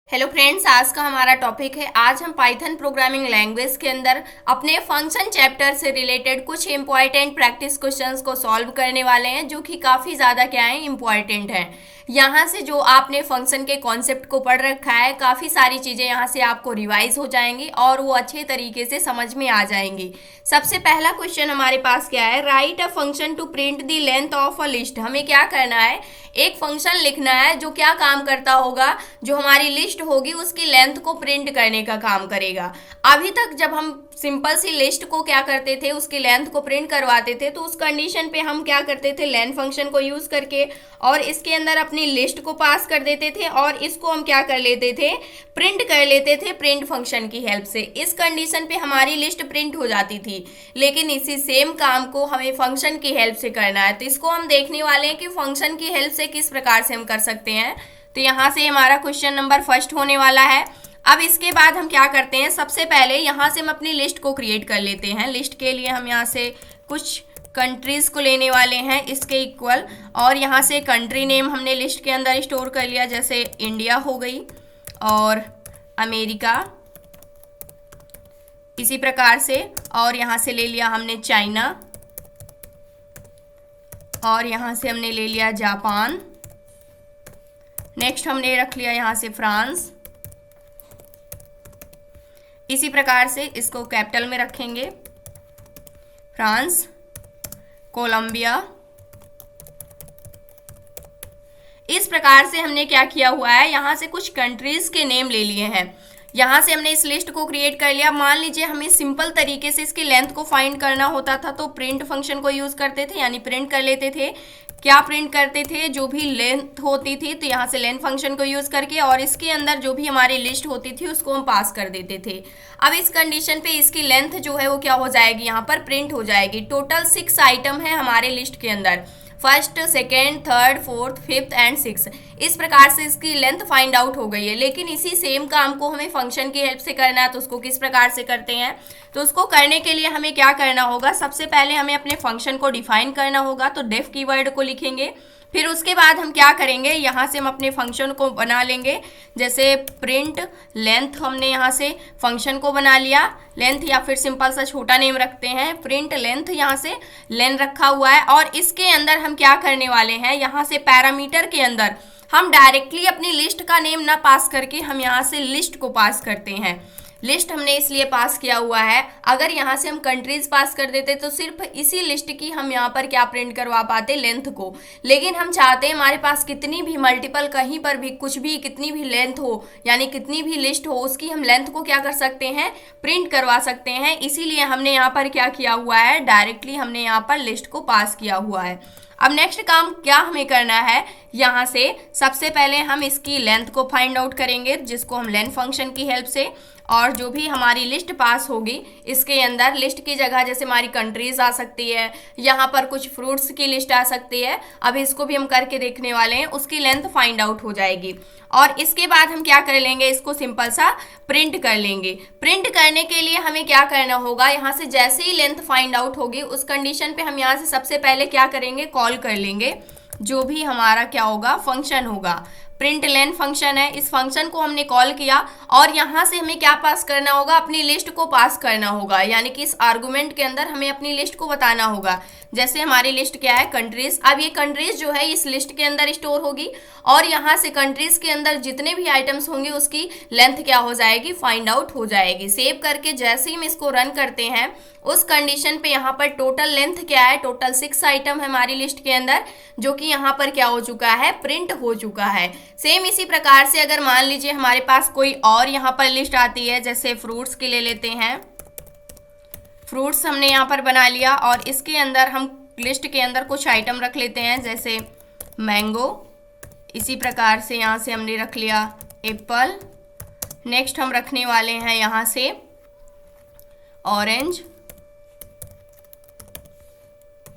Hello friends, आज का हमारा टॉपिक है। आज हम पाइथन प्रोग्रामिंग लैंग्वेज के अंदर अपने फंक्शन चैप्टर से रिलेटेड कुछ इंपॉर्टेंट प्रैक्टिस क्वेश्चंस को सॉल्व करने वाले हैं, जो कि काफ़ी ज़्यादा क्या है, इंपॉर्टेंट हैं। यहाँ से जो आपने फंक्शन के कॉन्सेप्ट को पढ़ रखा है, काफ़ी सारी चीज़ें यहाँ से आपको रिवाइज हो जाएंगी और वो अच्छे तरीके से समझ में आ जाएंगी। सबसे पहला क्वेश्चन हमारे पास क्या है, write a function to print the length of a list. हमें क्या करना है, एक फंक्शन लिखना है जो क्या काम करता होगा, जो हमारी लिस्ट होगी उसकी लेंथ को प्रिंट करने का काम करेगा। अभी तक जब हम सिंपल सी लिस्ट को क्या करते थे, उसकी लेंथ को प्रिंट करवाते थे, तो उस कंडीशन पे हम क्या करते थे, लेंथ फंक्शन को यूज करके और इसके अंदर अपनी लिस्ट को पास कर देते थे और इसको हम क्या कर लेते थे, प्रिंट कर लेते थे प्रिंट फंक्शन की हेल्प से। इस कंडीशन पे हमारी लिस्ट प्रिंट हो जाती थी। लेकिन इसी सेम काम को हमें फंक्शन की हेल्प से करना है, तो इसको हम देखने वाले हैं कि फंक्शन की हेल्प से किस प्रकार से हम कर सकते हैं। तो यहाँ से हमारा क्वेश्चन नंबर फर्स्ट होने वाला है। अब इसके बाद हम क्या करते हैं, सबसे पहले यहाँ से हम अपनी लिस्ट को क्रिएट कर लेते हैं। लिस्ट के लिए हम यहाँ से कुछ कंट्रीज़ को लेने वाले हैं इसके इक्वल, और यहाँ से कंट्री नेम हमने लिस्ट के अंदर स्टोर कर लिया, जैसे इंडिया हो गई और अमेरिका, इसी प्रकार से। और यहाँ से ले लिया हमने चाइना, और यहाँ से हमने ले लिया जापान। नेक्स्ट हमने रख लिया यहाँ से फ्रांस। इसी प्रकार से इसको कैपिटल में रखेंगे, फ्रांस, कोलंबिया। इस प्रकार से हमने क्या किया हुआ है, यहाँ से कुछ कंट्रीज के नेम ले लिए हैं। यहाँ से हमने इस लिस्ट को क्रिएट कर लिया। मान लीजिए हमें सिंपल तरीके से इसकी लेंथ को फाइंड करना होता था, तो प्रिंट फंक्शन को यूज करते थे, यानी प्रिंट कर लेते थे। क्या प्रिंट करते थे, जो भी लेंथ होती थी, तो यहाँ से लेंथ फंक्शन को यूज करके और इसके अंदर जो भी हमारी लिस्ट होती थी उसको हम पास कर देते थे। अब इस कंडीशन पे इसकी लेंथ जो है वो क्या हो जाएगी, यहाँ पर प्रिंट हो जाएगी। टोटल 6 आइटम है हमारे लिस्ट के अंदर, first, second, third, fourth, fifth and six. इस प्रकार से इसकी लेंथ फाइंड आउट हो गई है। लेकिन इसी सेम काम को हमें फंक्शन की हेल्प से करना है, तो उसको किस प्रकार से करते हैं, तो उसको करने के लिए हमें क्या करना होगा, सबसे पहले हमें अपने फंक्शन को डिफाइन करना होगा। तो डेफ कीवर्ड को लिखेंगे, फिर उसके बाद हम क्या करेंगे, यहाँ से हम अपने फंक्शन को बना लेंगे। जैसे प्रिंट लेंथ, हमने यहाँ से फंक्शन को बना लिया लेंथ, या फिर सिंपल सा छोटा नेम रखते हैं प्रिंट लेंथ, यहाँ से लेंथ रखा हुआ है। और इसके अंदर हम क्या करने वाले हैं, यहाँ से पैरामीटर के अंदर हम डायरेक्टली अपनी लिस्ट का नेम ना पास करके हम यहाँ से लिस्ट को पास करते हैं। लिस्ट हमने इसलिए पास किया हुआ है, अगर यहाँ से हम कंट्रीज पास कर देते तो सिर्फ इसी लिस्ट की हम यहाँ पर क्या प्रिंट करवा पाते, लेंथ को। लेकिन हम चाहते हैं हमारे पास कितनी भी मल्टीपल, कहीं पर भी कुछ भी, कितनी भी लेंथ हो, यानी कितनी भी लिस्ट हो, उसकी हम लेंथ को क्या कर सकते हैं, प्रिंट करवा सकते हैं। इसीलिए हमने यहाँ पर क्या किया हुआ है, डायरेक्टली हमने यहाँ पर लिस्ट को पास किया हुआ है। अब नेक्स्ट काम क्या हमें करना है, यहाँ से सबसे पहले हम इसकी लेंथ को फाइंड आउट करेंगे, जिसको हम लेंथ फंक्शन की हेल्प से। और जो भी हमारी लिस्ट पास होगी, इसके अंदर लिस्ट की जगह जैसे हमारी कंट्रीज आ सकती है, यहाँ पर कुछ फ्रूट्स की लिस्ट आ सकती है। अभी इसको भी हम करके देखने वाले हैं, उसकी लेंथ फाइंड आउट हो जाएगी। और इसके बाद हम क्या कर लेंगे, इसको सिंपल सा प्रिंट कर लेंगे। प्रिंट करने के लिए हमें क्या करना होगा, यहाँ से जैसे ही लेंथ फाइंड आउट होगी उस कंडीशन पे हम यहाँ से सबसे पहले क्या करेंगे, कॉल कर लेंगे जो भी हमारा क्या होगा, फंक्शन होगा। प्रिंट लेंथ फंक्शन है, इस फंक्शन को हमने कॉल किया और यहाँ से हमें क्या पास करना होगा, अपनी लिस्ट को पास करना होगा। यानी कि इस आर्गुमेंट के अंदर हमें अपनी लिस्ट को बताना होगा। जैसे हमारी लिस्ट क्या है, कंट्रीज। अब ये कंट्रीज जो है इस लिस्ट के अंदर स्टोर होगी और यहाँ से कंट्रीज के अंदर जितने भी आइटम्स होंगे उसकी लेंथ क्या हो जाएगी, फाइंड आउट हो जाएगी। सेव करके जैसे ही हम इसको रन करते हैं, उस कंडीशन पे यहाँ पर टोटल लेंथ क्या है, टोटल 6 आइटम है हमारी लिस्ट के अंदर, जो कि यहाँ पर क्या हो चुका है, प्रिंट हो चुका है। सेम इसी प्रकार से अगर मान लीजिए हमारे पास कोई और यहाँ पर लिस्ट आती है, जैसे फ्रूट्स की ले लेते हैं। फ्रूट्स हमने यहाँ पर बना लिया और इसके अंदर हम लिस्ट के अंदर कुछ आइटम रख लेते हैं, जैसे मैंगो। इसी प्रकार से यहाँ से हमने रख लिया एप्पल। नेक्स्ट हम रखने वाले हैं यहाँ से ऑरेंज।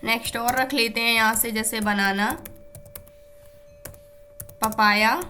नेक्स्ट और रख लेते हैं यहाँ से, जैसे बनाना, पपाया।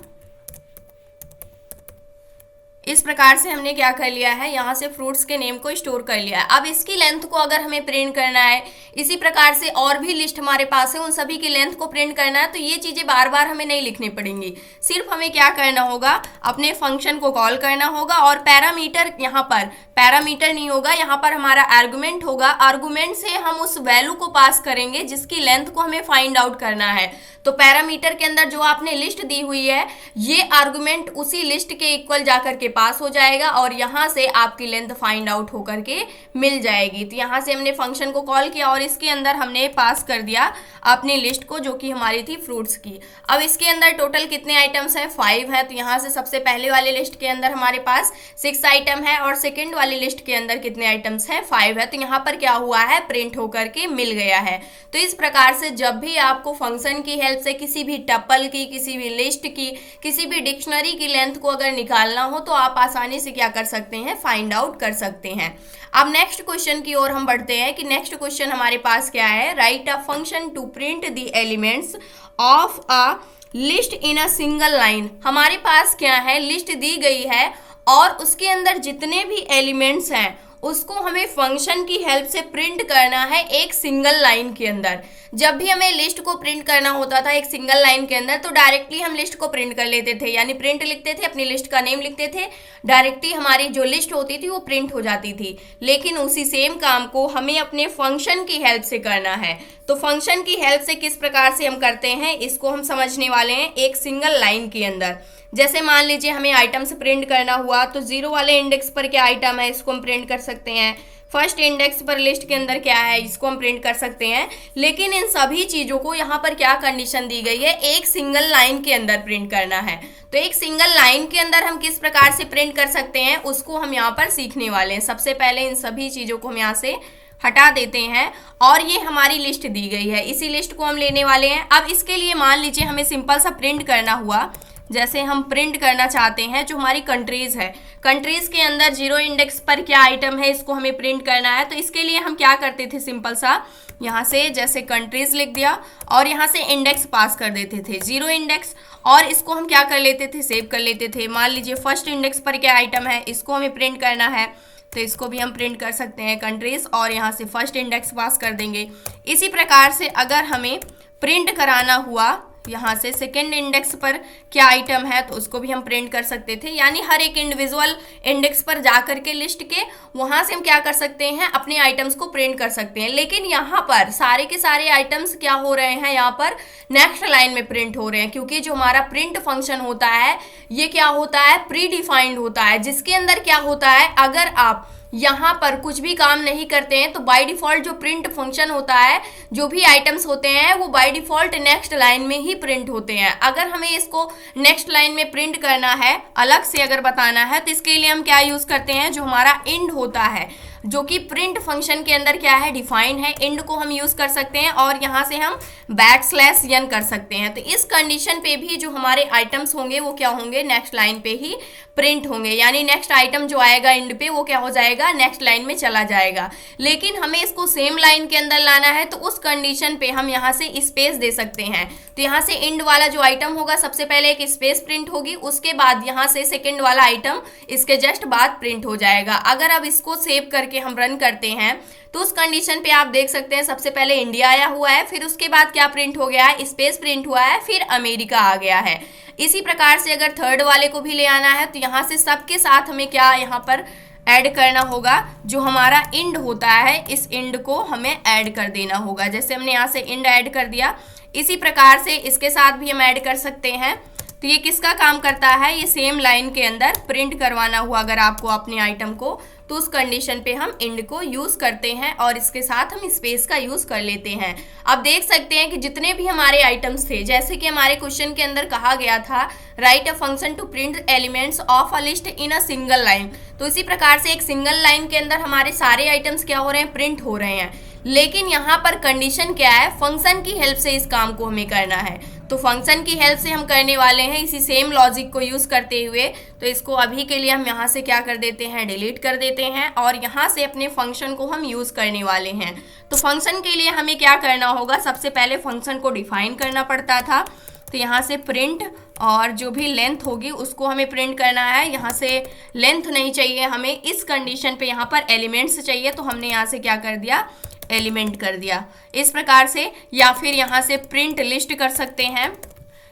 इस प्रकार से हमने क्या कर लिया है, यहाँ से फ्रूट्स के नेम को स्टोर कर लिया है। अब इसकी लेंथ को अगर हमें प्रिंट करना है, इसी प्रकार से और भी लिस्ट हमारे पास है, उन सभी की लेंथ को प्रिंट करना है, तो ये चीजें बार बार हमें नहीं लिखनी पड़ेंगी। सिर्फ हमें क्या करना होगा, अपने फंक्शन को कॉल करना होगा और पैरामीटर, यहाँ पर पैरामीटर नहीं होगा, यहाँ पर हमारा आर्गुमेंट होगा। आर्गुमेंट से हम उस वैल्यू को पास करेंगे जिसकी लेंथ को हमें फाइंड आउट करना है। तो पैरामीटर के अंदर जो आपने लिस्ट दी हुई है, ये आर्गुमेंट उसी लिस्ट के इक्वल जाकर के पास हो जाएगा और यहाँ से आपकी लेंथ फाइंड आउट होकर के मिल जाएगी। तो यहाँ से हमने फंक्शन को कॉल किया और इसके अंदर हमने पास कर दिया अपनी लिस्ट को, जो कि हमारी थी फ्रूट्स की। अब इसके अंदर टोटल कितने आइटम्स हैं, 5 है। तो यहाँ से सबसे पहले वाले लिस्ट के अंदर हमारे पास 6 आइटम है और सेकेंड वाली लिस्ट के अंदर कितने आइटम्स हैं, 5 है। तो यहाँ पर क्या हुआ है, प्रिंट होकर के मिल गया है। तो इस प्रकार से जब भी आपको फंक्शन की हेल्प से किसी भी टपल की, किसी भी लिस्ट की, किसी भी डिक्शनरी की लेंथ को अगर निकालना हो तो आप आसानी से क्या कर सकते हैं, फाइंड आउट कर सकते हैं। अब नेक्स्ट क्वेश्चन की ओर हम बढ़ते हैं कि नेक्स्ट क्वेश्चन हमारे पास क्या है, write a function to print the elements of a list in a single line. हमारे पास क्या है, लिस्ट दी गई है और उसके अंदर जितने भी एलिमेंट्स हैं उसको हमें फंक्शन की हेल्प से प्रिंट करना है एक सिंगल लाइन के अंदर। जब भी हमें लिस्ट को प्रिंट करना होता था एक सिंगल लाइन के अंदर, तो डायरेक्टली हम लिस्ट को प्रिंट कर लेते थे, यानी प्रिंट लिखते थे, अपनी लिस्ट का नेम लिखते थे, डायरेक्टली हमारी जो लिस्ट होती थी वो प्रिंट हो जाती थी। लेकिन उसी सेम काम को हमें अपने फंक्शन की हेल्प से करना है। तो फंक्शन की हेल्प से किस प्रकार से हम करते हैं, इसको हम समझने वाले हैं एक सिंगल लाइन के अंदर। जैसे मान लीजिए हमें आइटम्स प्रिंट करना हुआ, तो 0 वाले इंडेक्स पर क्या आइटम है, इसको हम प्रिंट कर सकते हैं। फर्स्ट इंडेक्स पर लिस्ट के अंदर क्या है, इसको हम प्रिंट कर सकते हैं। लेकिन इन सभी चीज़ों को यहाँ पर क्या कंडीशन दी गई है, एक सिंगल लाइन के अंदर प्रिंट करना है। तो एक सिंगल लाइन के अंदर हम किस प्रकार से प्रिंट कर सकते हैं, उसको हम यहाँ पर सीखने वाले हैं। सबसे पहले इन सभी चीज़ों को हम यहाँ से हटा देते हैं और ये हमारी लिस्ट दी गई है, इसी लिस्ट को हम लेने वाले हैं। अब इसके लिए मान लीजिए हमें सिंपल सा प्रिंट करना हुआ, जैसे हम प्रिंट करना चाहते हैं जो हमारी कंट्रीज़ है, कंट्रीज़ के अंदर 0 इंडेक्स पर क्या आइटम है, इसको हमें प्रिंट करना है। तो इसके लिए हम क्या करते थे, सिंपल सा यहाँ से जैसे कंट्रीज़ लिख दिया और यहाँ से इंडेक्स पास कर देते थे 0 इंडेक्स, और इसको हम क्या कर लेते थे, सेव कर लेते थे। मान लीजिए फर्स्ट इंडेक्स पर क्या आइटम है, इसको हमें प्रिंट करना है, तो इसको भी हम प्रिंट कर सकते हैं कंट्रीज़, और यहाँ से फर्स्ट इंडेक्स पास कर देंगे। इसी प्रकार से अगर हमें प्रिंट कराना हुआ यहाँ से सेकेंड इंडेक्स पर क्या आइटम है, तो उसको भी हम प्रिंट कर सकते थे। यानी हर एक इंडिविजुअल इंडेक्स पर जाकर के लिस्ट के वहाँ से हम क्या कर सकते हैं, अपने आइटम्स को प्रिंट कर सकते हैं। लेकिन यहाँ पर सारे के सारे आइटम्स क्या हो रहे हैं, यहाँ पर नेक्स्ट लाइन में प्रिंट हो रहे हैं, क्योंकि जो हमारा प्रिंट फंक्शन होता है ये क्या होता है, प्री डिफाइंड होता है, जिसके अंदर क्या होता है, अगर आप यहाँ पर कुछ भी काम नहीं करते हैं तो बाय डिफॉल्ट जो प्रिंट फंक्शन होता है, जो भी आइटम्स होते हैं वो बाय डिफॉल्ट नेक्स्ट लाइन में ही प्रिंट होते हैं। अगर हमें इसको नेक्स्ट लाइन में प्रिंट करना है, अलग से अगर बताना है, तो इसके लिए हम क्या यूज़ करते हैं, जो हमारा इंड होता है, जो कि प्रिंट फंक्शन के अंदर क्या है, डिफाइन है, इंड को हम यूज़ कर सकते हैं और यहाँ से हम \n कर सकते हैं। तो इस कंडीशन पे भी जो हमारे आइटम्स होंगे वो क्या होंगे, नेक्स्ट लाइन पे ही प्रिंट होंगे, यानी नेक्स्ट आइटम जो आएगा इंड पे वो क्या हो जाएगा, नेक्स्ट लाइन में चला जाएगा। लेकिन हमें इसको सेम लाइन के अंदर लाना है, तो उस कंडीशन पे हम यहाँ से स्पेस दे सकते हैं। तो यहाँ से इंड वाला जो आइटम होगा सबसे पहले एक स्पेस प्रिंट होगी, उसके बाद यहाँ से सेकेंड वाला आइटम इसके जस्ट बाद प्रिंट हो जाएगा। अगर अब इसको सेव करके हम रन करते हैं तो उस कंडीशन पे आप देख सकते हैं सबसे पहले इंडिया आया हुआ है, फिर उसके बाद क्या प्रिंट हो गया है, स्पेस प्रिंट हुआ है, फिर अमेरिका आ गया है। इसी प्रकार से अगर थर्ड वाले को भी ले आना है तो यहाँ से सबके साथ हमें क्या यहाँ पर ऐड करना होगा, जो हमारा इंड होता है इस इंड को हमें ऐड कर देना होगा। जैसे हमने यहाँ से इंड ऐड कर दिया, इसी प्रकार से इसके साथ भी हम ऐड कर सकते हैं। तो ये किसका काम करता है, ये सेम लाइन के अंदर प्रिंट करवाना हुआ अगर आपको अपने आइटम को, तो उस कंडीशन पे हम इंड को यूज़ करते हैं और इसके साथ हम स्पेस का यूज़ कर लेते हैं। अब देख सकते हैं कि जितने भी हमारे आइटम्स थे, जैसे कि हमारे क्वेश्चन के अंदर कहा गया था write a function to print elements of a list in a single line, तो इसी प्रकार से एक सिंगल लाइन के अंदर हमारे सारे आइटम्स क्या हो रहे हैं, प्रिंट हो रहे हैं। लेकिन यहाँ पर कंडीशन क्या है, फंक्शन की हेल्प से इस काम को हमें करना है। तो फंक्शन की हेल्प से हम करने वाले हैं इसी सेम लॉजिक को यूज़ करते हुए। तो इसको अभी के लिए हम यहाँ से क्या कर देते हैं, डिलीट कर देते हैं और यहाँ से अपने फंक्शन को हम यूज़ करने वाले हैं। तो फंक्शन के लिए हमें क्या करना होगा, सबसे पहले फंक्शन को डिफाइन करना पड़ता था। तो यहाँ से प्रिंट और जो भी लेंथ होगी उसको हमें प्रिंट करना है। यहाँ से लेंथ नहीं चाहिए हमें, इस कंडीशन पे यहाँ पर एलिमेंट्स चाहिए, तो हमने यहाँ से क्या कर दिया, एलिमेंट कर दिया इस प्रकार से। या फिर यहाँ से प्रिंट लिस्ट कर सकते हैं,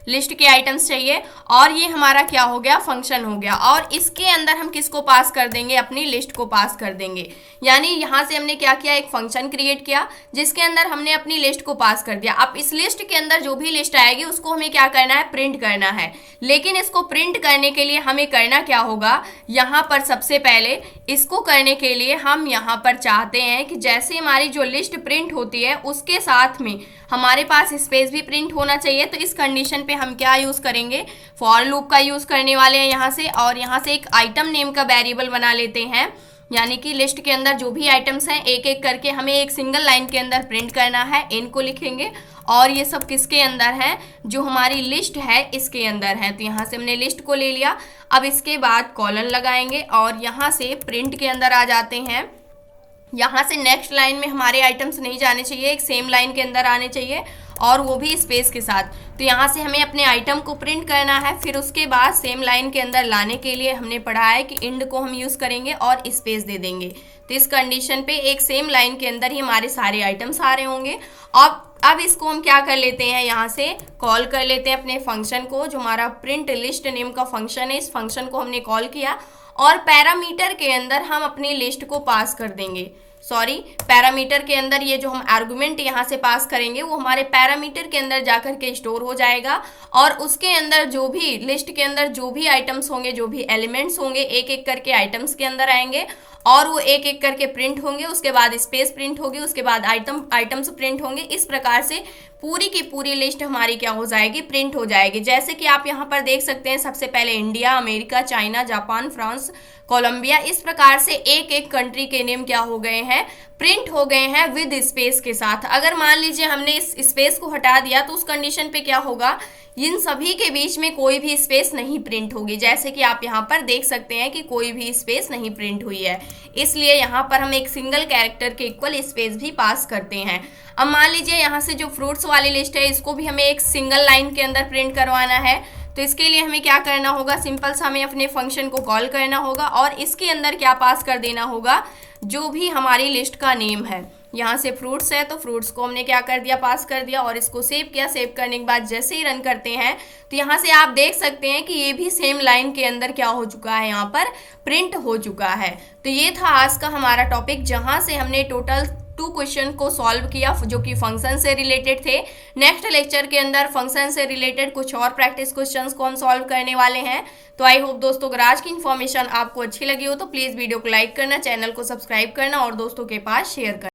लिस्ट के आइटम्स चाहिए और ये हमारा क्या हो गया, फंक्शन हो गया। और इसके अंदर हम किसको पास कर देंगे, अपनी लिस्ट को पास कर देंगे। यानी यहाँ से हमने क्या किया, एक फंक्शन क्रिएट किया जिसके अंदर हमने अपनी लिस्ट को पास कर दिया। अब इस लिस्ट के अंदर जो भी लिस्ट आएगी उसको हमें क्या करना है, प्रिंट करना है। लेकिन इसको प्रिंट करने के लिए हमें करना क्या होगा, यहाँ पर सबसे पहले इसको करने के लिए हम यहाँ पर चाहते हैं कि जैसे हमारी जो लिस्ट प्रिंट होती है उसके साथ में हमारे पास स्पेस भी प्रिंट होना चाहिए। तो इस कंडीशन पे हम क्या यूज़ करेंगे, फॉर लूप का यूज़ करने वाले हैं यहाँ से। और यहाँ से एक आइटम नेम का वेरिएबल बना लेते हैं, यानी कि लिस्ट के अंदर जो भी आइटम्स हैं एक एक करके हमें एक सिंगल लाइन के अंदर प्रिंट करना है। इनको लिखेंगे और ये सब किसके अंदर है, जो हमारी लिस्ट है इसके अंदर है। तो यहाँ से हमने लिस्ट को ले लिया। अब इसके बाद कॉलन लगाएंगे और यहाँ से प्रिंट के अंदर आ जाते हैं। यहाँ से नेक्स्ट लाइन में हमारे आइटम्स नहीं जाने चाहिए, एक सेम लाइन के अंदर आने चाहिए और वो भी स्पेस के साथ। तो यहाँ से हमें अपने आइटम को प्रिंट करना है। फिर उसके बाद सेम लाइन के अंदर लाने के लिए हमने पढ़ा है कि इंड को हम यूज़ करेंगे और स्पेस दे देंगे। तो इस कंडीशन पे एक सेम लाइन के अंदर ही हमारे सारे आइटम्स आ रहे होंगे। अब इसको हम क्या कर लेते हैं, यहाँ से कॉल कर लेते हैं अपने फंक्शन को, जो हमारा प्रिंट लिस्ट नेम का फंक्शन है। इस फंक्शन को हमने कॉल किया और पैरामीटर के अंदर हम अपनी लिस्ट को पास कर देंगे। पैरामीटर के अंदर ये जो हम आर्गुमेंट यहाँ से पास करेंगे वो हमारे पैरामीटर के अंदर जाकर के स्टोर हो जाएगा और उसके अंदर जो भी लिस्ट के अंदर जो भी आइटम्स होंगे, जो भी एलिमेंट्स होंगे, एक एक करके आइटम्स के अंदर आएंगे और वो एक एक करके प्रिंट होंगे। उसके बाद स्पेस प्रिंट होगी, उसके बाद आइटम्स प्रिंट होंगे। इस प्रकार से पूरी की पूरी लिस्ट हमारी क्या हो जाएगी, प्रिंट हो जाएगी। जैसे कि आप यहाँ पर देख सकते हैं, सबसे पहले India, America, China, Japan, France, Colombia, इस प्रकार से एक एक कंट्री के नेम क्या हो गए हैं, प्रिंट हो गए हैं विद स्पेस के साथ। अगर मान लीजिए हमने इस स्पेस को हटा दिया तो उस कंडीशन पे क्या होगा, इन सभी के बीच में कोई भी स्पेस नहीं प्रिंट होगी। जैसे कि आप यहाँ पर देख सकते हैं कि कोई भी स्पेस नहीं प्रिंट हुई है, इसलिए यहाँ पर हम एक सिंगल कैरेक्टर के इक्वल स्पेस भी पास करते हैं। अब मान लीजिए यहाँ से जो फ्रूट्स वाली लिस्ट है इसको भी हमें एक सिंगल लाइन के अंदर प्रिंट करवाना है। तो इसके लिए हमें क्या करना होगा, सिंपल सा हमें अपने फंक्शन को कॉल करना होगा और इसके अंदर क्या पास कर देना होगा, जो भी हमारी लिस्ट का नेम है। यहाँ से फ्रूट्स है तो फ्रूट्स को हमने क्या कर दिया, पास कर दिया और इसको सेव किया। सेव करने के बाद जैसे ही रन करते हैं तो यहाँ से आप देख सकते हैं कि ये भी सेम लाइन के अंदर क्या हो चुका है, यहाँ पर प्रिंट हो चुका है। तो ये था आज का हमारा टॉपिक, जहाँ से हमने टोटल 2 क्वेश्चन को सॉल्व किया जो कि फंक्शन से रिलेटेड थे। नेक्स्ट लेक्चर के अंदर फंक्शन से रिलेटेड कुछ और प्रैक्टिस क्वेश्चंस को हम सॉल्व करने वाले हैं। तो आई होप दोस्तों अगर आज की इन्फॉर्मेशन आपको अच्छी लगी हो तो प्लीज़ वीडियो को लाइक करना, चैनल को सब्सक्राइब करना और दोस्तों के पास शेयर करना।